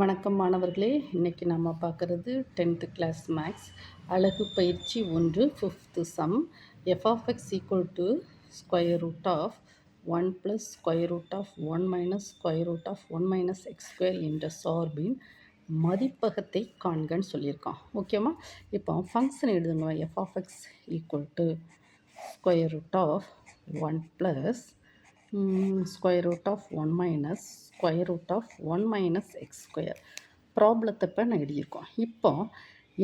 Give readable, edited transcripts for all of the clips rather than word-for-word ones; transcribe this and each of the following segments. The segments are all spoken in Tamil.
வணக்கம் மாணவர்களே, இன்றைக்கி நம்ம பார்க்குறது 10th கிளாஸ் மேக்ஸ் அழகு பயிற்சி 1 5th sum f(x) equal to square root of 1 plus square root of 1 minus square root of 1 minus x square என்ற சார்பின் மதிப்பகத்தை காண்கன்னு சொல்லியிருக்கோம். ஓகேம்மா, இப்போ ஃபங்க்ஷன் எழுதுங்க. f(x) equal to square root of 1 plus square root of 1 minus square root of 1 minus x square ப்ராப்ளத்தை இப்போ நான் எழுதியிருக்கோம். இப்போ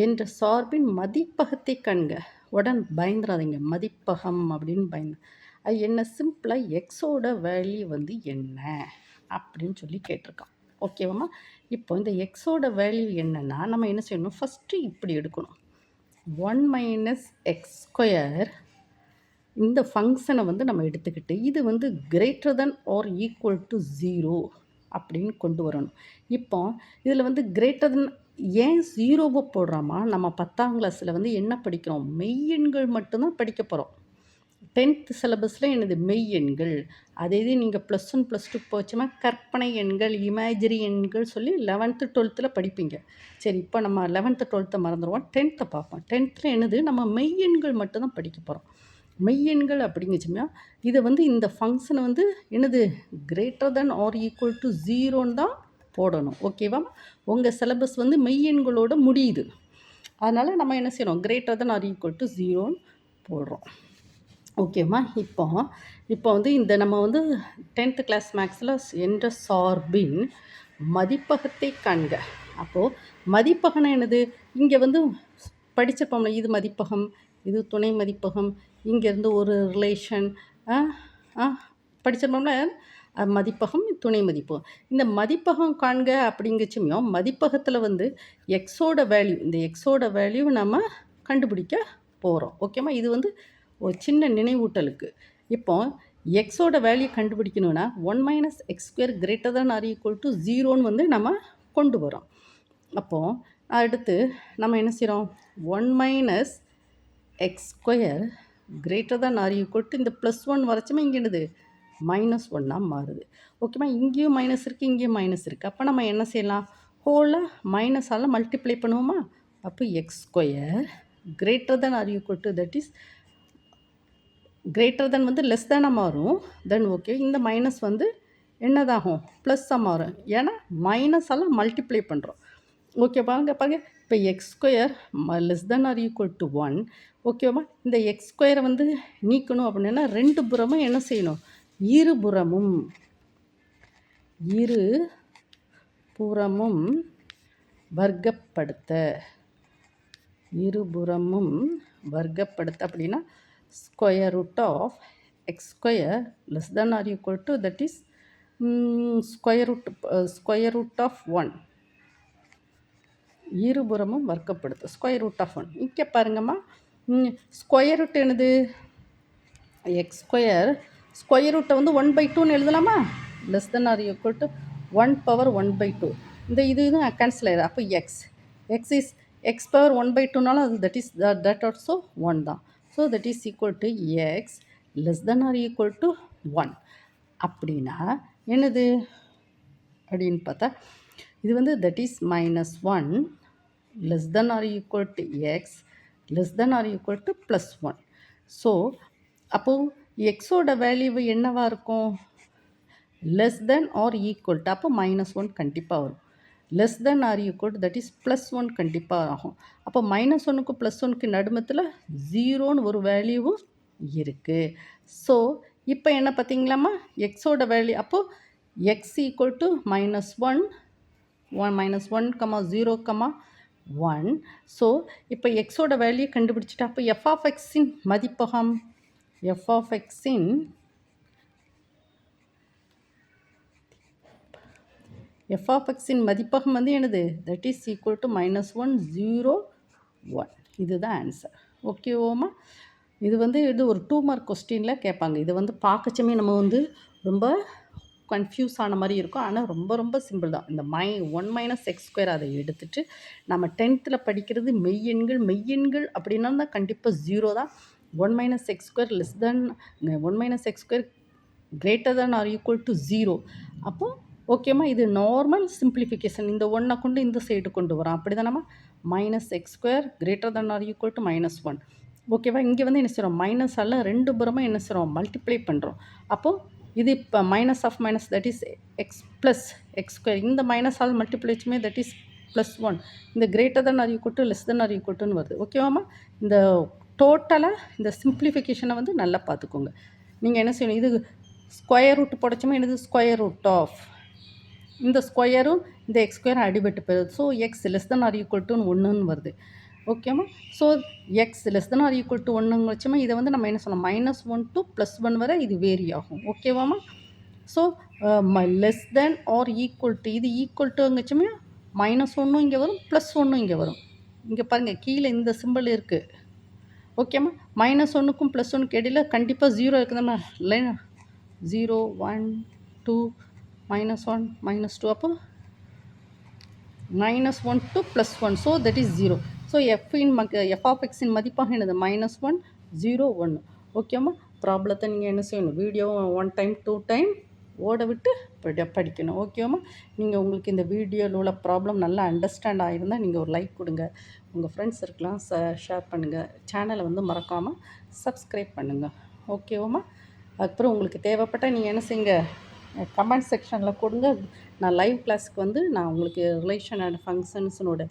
என்ற சார்பின் மதிப்பகத்தை கண்க. உடன் பயந்துடாதீங்க, மதிப்பகம் அப்படின்னு பயந்து அது என்ன, சிம்பிளாக எக்ஸோட வேல்யூ வந்து என்ன அப்படின்னு சொல்லி கேட்டிருக்கான். ஓகேவாம்மா, இப்போ இந்த எக்ஸோட வேல்யூ என்னன்னா நம்ம என்ன செய்யணும், ஃபஸ்ட்டு இப்படி எடுக்கணும். 1 மைனஸ் எக்ஸ் ஸ்கொயர் இந்த ஃபங்க்ஷனை வந்து நம்ம எடுத்துக்கிட்டு இது வந்து greater than or equal to 0 அப்படின்னு கொண்டு வரணும். இப்போ இதில் வந்து கிரேட்டர் தென் ஏன் 0வை போடுறோமா, நம்ம 10ஆம் கிளாஸில் வந்து என்ன படிக்கிறோம், மெய்யெண்கள் மட்டும்தான் படிக்க போகிறோம். 10th சிலபஸில் எனது மெய் எண்கள், அதே இது நீங்கள் +1 +2 போச்சுன்னா கற்பனை எண்கள், இமேஜரி எண்கள் சொல்லி 11th 12th படிப்பீங்க. சரி, இப்போ நம்ம 11th 12th மறந்துடுவோம், 10th பார்ப்போம். 10th என்னது, நம்ம மெய்யெண்கள் மட்டும்தான் படிக்க போகிறோம். மெய்யெண்கள் அப்படிங்கச்சுன்னா இதை வந்து இந்த ஃபங்க்ஷனை வந்து என்னது, greater than or equal to 0ன்னு தான் போடணும். ஓகேவா, உங்கள் சிலபஸ் வந்து மெய்யெண்களோட முடியுது. அதனால் நம்ம என்ன செய்கிறோம், greater than or equal to 0ன்னு போடுறோம். ஓகேம்மா, இப்போ வந்து இந்த நம்ம வந்து 10th கிளாஸ் மேக்ஸில் என்ற சார்பின் மதிப்பகத்தை காண்க. அப்போது மதிப்பகம்னா என்னது, இங்கே வந்து படிச்சிருப்போம்ல, இது மதிப்பகம், இது துணை மதிப்பகம், இங்கேருந்து ஒரு ரிலேஷன் படிச்சிருப்போம்ல, மதிப்பகம் துணை மதிப்பகம். இந்த மதிப்பகம் காண்க அப்படிங்கச்சுமையும் மதிப்பகத்தில் வந்து எக்ஸோட வேல்யூ, இந்த எக்ஸோட வேல்யூ நம்ம கண்டுபிடிக்க போகிறோம். ஓகேம்மா, இது வந்து ஒரு சின்ன நினைவூட்டலுக்கு. இப்போ எக்ஸோட வேல்யூ கண்டுபிடிக்கணும்னா 1 minus x square greater than or equal to 0ன்னு வந்து நம்ம கொண்டு வரோம். அப்போது அடுத்து நம்ம என்ன செய்கிறோம், 1 minus x square greater than or equal to இந்த +1 வரைச்சுமே இங்கே என்னது -1 மாறுது. ஓகேம்மா, இங்கேயும் மைனஸ் இருக்குது, இங்கேயும் மைனஸ் இருக்குது. அப்போ நம்ம என்ன செய்யலாம், ஹோலாக மைனஸால் மல்டிப்ளை பண்ணுவோமா. அப்போ x square greater than or equal to, that is greater than வந்து லெஸ் தானாக மாறும். தென் ஓகே, இந்த மைனஸ் வந்து என்னதாகும், ப்ளஸ்ஸாக மாறும். ஏன்னா மைனஸால் மல்டிப்ளை பண்ணுறோம். ஓகே, பாருங்க இப்போ x square less than or equal to 1. ஓகேவா, இந்த எக்ஸ் ஸ்கொயரை வந்து நீக்கணும் அப்படின்னா ரெண்டு புறமும் என்ன செய்யணும், இருபுறமும் வர்க்கப்படுத்த, இருபுறமும் வர்க்கப்படுத்த அப்படின்னா square root of x square less than or equal to, that is square root of 1. இருபுறமும் வர்க்கப்படுத்து ஸ்கொயர் ரூட் ஆஃப் 1. இங்கே பாருங்கம்மா, ஸ்கொயர் ரூட் என்னது, எக்ஸ் ஸ்கொயர் ரூட்டை வந்து 1/2ன்னு எழுதலாமா, less than or equal to 1/1/2. இந்த இதுவும் கேன்சல் ஆயிடும். அப்போ எக்ஸ் இஸ் எக்ஸ் பவர் 1/2னாலும் அது தட் ஆல்சோ 1 தான். So that is equal to x less than or equal to 1. அப்படின்னா என்னது அப்படின்னு பார்த்தா இது வந்து that is -1 less than or equal to x less than or equal to +1. So அப்போது எக்ஸோட வேல்யூ என்னவாக இருக்கும், less than or equal to, அப்போ -1 கண்டிப்பாக வரும். Less than or equal to that is +1 கண்டிப்பாக ஆகும். அப்போ -1க்கு +1க்கு நடுமத்தில் 0ன்னு ஒரு வேல்யூவும் இருக்குது. ஸோ இப்போ என்ன பார்த்தீங்களாம்மா, எக்ஸோட வேல்யூ அப்போது எக்ஸ் ஈக்குவல் டு -1 -1, 0, 1. ஸோ இப்போ எக்ஸோட வேல்யூ கண்டுபிடிச்சிட்டா, அப்போ f(x)ன் மதிப்பகம், f(x)ன் மதிப்பகம் வந்து என்னது, தட் இஸ் ஈக்குவல் டு -1, 0, 1. இதுதான் ஆன்சர். ஓகேவோமா, இது வந்து ஒரு 2 மார்க் கொஸ்டினில் கேட்பாங்க. இது வந்து பார்க்கச்சுமே நம்ம வந்து ரொம்ப கன்ஃபியூஸ் ஆன மாதிரி இருக்கும். ஆனால் ரொம்ப ரொம்ப சிம்பிள் தான். இந்த 1 மைனஸ் எக்ஸ் ஸ்கொயர் அதை எடுத்துகிட்டு நம்ம 10th படிக்கிறது மெய்யெண்கள் அப்படின்னா தான் கண்டிப்பாக 0 தான். 1 minus x square less than 1 minus x square greater than or equal to 0. அப்போது ஓகேம்மா, இது நார்மல் சிம்பிளிஃபிகேஷன். இந்த 1 கொண்டு இந்த சைடு கொண்டு வரோம். அப்படிதானம்மா? -x² ≥ -1. ஓகேவா? இங்கே வந்து என்ன செய்றோம்? மைனஸால 2 புறமும் என்ன செய்றோம்? மல்டிப்ளை பண்ணுறோம். அப்போ இது இப்போ minus of minus that is x plus x². இந்த மைனஸால் மல்டிப்ளை ஆச்சுமே தட் இஸ் +1. இந்த >= வருது. ஓகேவாம்மா? இந்த டோட்டலாக இந்த சிம்பிளிஃபிகேஷனை வந்து நல்லா பார்த்துக்கோங்க. நீங்கள் என்ன செய்யணும்? இது ஸ்கொயர் ரூட் போடச்சுமே என்னது? ஸ்கொயர் ரூட் ஆஃப் இந்த ஸ்கொயரும் இந்த x² அடிபட்டு போயிடுது. ஸோ x <= 1ன்னு வருது. ஓகேம்மா? ஸோ x <= 1ங்க வச்சுமே இதை வந்து நம்ம என்ன சொல்லலாம்? -1 to +1 வரை இது வேரி ஆகும். ஓகேவாம்மா? So less than or equal to இது ஈக்குவல் டுங்கச்சுமே -1 இங்கே வரும், +1 இங்கே வரும். இங்கே பாருங்கள், கீழே இந்த சிம்பிள் இருக்குது. ஓகேம்மா? -1க்கும் +1க்கு இடையில கண்டிப்பாக 0 இருக்குதாம்மா? லைன் 0 1 2 -1 -2 அப்போ -1 to +1. So that is 0. So f(x)ன் மதிப்பாக என்னது? -1 0 1. ஓகேம்மா? ப்ராப்ளத்தை நீங்கள் என்ன செய்யணும்? வீடியோ 1 டைம் 2 டைம் ஓட விட்டு படிக்கணும். ஓகேம்மா? நீங்கள் உங்களுக்கு இந்த வீடியோவில் உள்ள ப்ராப்ளம் நல்லா அண்டர்ஸ்டாண்ட் ஆகிருந்தால் நீங்கள் ஒரு லைக் கொடுங்க. உங்கள் ஃப்ரெண்ட்ஸ் இருக்கலாம் ஷேர் பண்ணுங்கள். சேனலை வந்து மறக்காமல் சப்ஸ்கிரைப் பண்ணுங்கள். ஓகேவாம்மா? அதுக்கப்புறம் உங்களுக்கு தேவைப்பட்டால் நீங்கள் என்ன செய்யுங்க? கமெண்ட் செக்ஷனில் கொடுங்க. நான் லைவ் கிளாஸுக்கு வந்து நான் உங்களுக்கு ரிலேஷன் அண்ட் ஃபங்க்ஷன்ஸனோட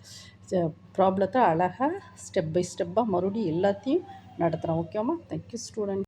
ப்ராப்ளத்தை அழகாக ஸ்டெப் பை ஸ்டெப்பாக மறுபடியும் எல்லாத்தையும் நடத்துகிறேன். ஓகேவாம்மா? Thank you student.